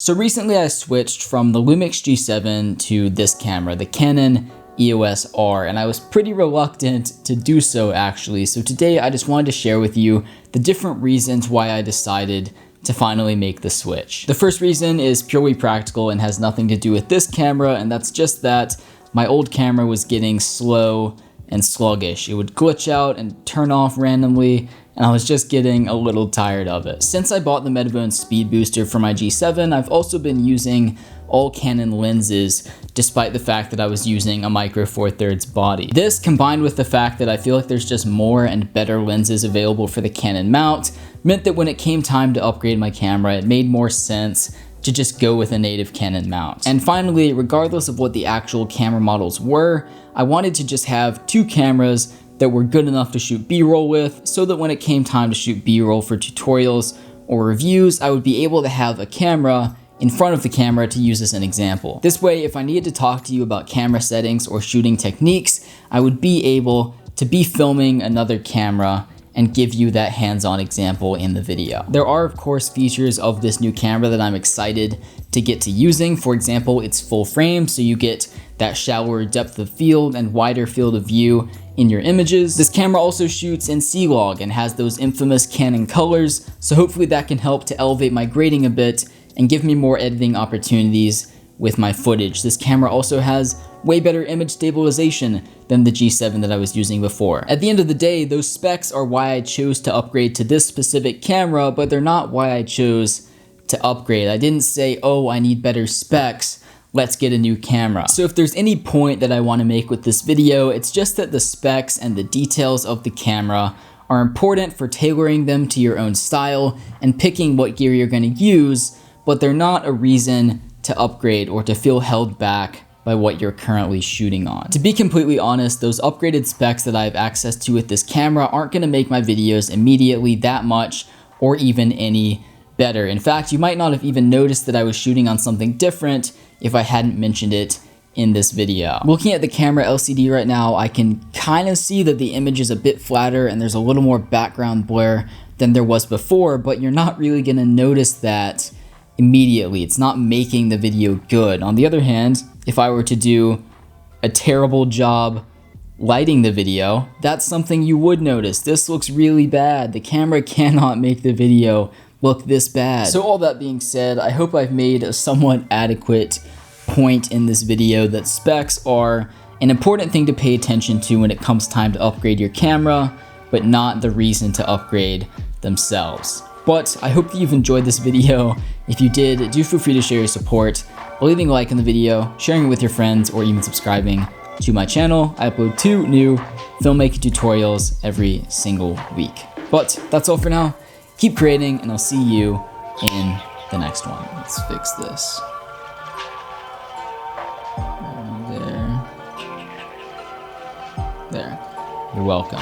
So recently I switched from the Lumix G7 to this camera, the Canon EOS R, and I was pretty reluctant to do so actually. So today I just wanted to share with you the different reasons why I decided to finally make the switch. The first reason is purely practical and has nothing to do with this camera, and that's just that my old camera was getting slow and sluggish. It would glitch out and turn off randomly, and I was just getting a little tired of it. Since I bought the Metabone speed booster for my G7, I've also been using all Canon lenses, despite the fact that I was using a micro four thirds body. This, combined with the fact that I feel like there's just more and better lenses available for the Canon mount, meant that when it came time to upgrade my camera, it made more sense to just go with a native Canon mount. And finally, regardless of what the actual camera models were, I wanted to just have two cameras that were good enough to shoot B-roll with, so that when it came time to shoot B-roll for tutorials or reviews, I would be able to have a camera in front of the camera to use as an example. This way, if I needed to talk to you about camera settings or shooting techniques, I would be able to be filming another camera and give you that hands-on example in the video. There are, of course, features of this new camera that I'm excited to get to using. For example, it's full frame, so you get that shallower depth of field and wider field of view in your images. This camera also shoots in C-Log and has those infamous Canon colors, so hopefully that can help to elevate my grading a bit and give me more editing opportunities with my footage. This camera also has way better image stabilization than the G7 that I was using before. At the end of the day, those specs are why I chose to upgrade to this specific camera, but they're not why I chose to upgrade. I didn't say, oh, I need better specs, let's get a new camera. So if there's any point that I want to make with this video, it's just that the specs and the details of the camera are important for tailoring them to your own style and picking what gear you're going to use, but they're not a reason to upgrade or to feel held back by what you're currently shooting on. To be completely honest, those upgraded specs that I have access to with this camera aren't going to make my videos immediately that much or even any better. In fact, you might not have even noticed that I was shooting on something different if I hadn't mentioned it in this video. Looking at the camera LCD right now, I can kind of see that the image is a bit flatter and there's a little more background blur than there was before, but you're not really going to notice that immediately. It's not making the video good. On the other hand, if I were to do a terrible job lighting the video, that's something you would notice. This looks really bad. The camera cannot make the video look this bad. So all that being said, I hope I've made a somewhat adequate point in this video that specs are an important thing to pay attention to when it comes time to upgrade your camera, but not the reason to upgrade themselves. But I hope that you've enjoyed this video. If you did, do feel free to share your support by leaving a like on the video, sharing it with your friends, or even subscribing to my channel. I upload 2 new filmmaking tutorials every single week. But that's all for now. Keep creating, and I'll see you in the next one. Let's fix this. There. You're welcome.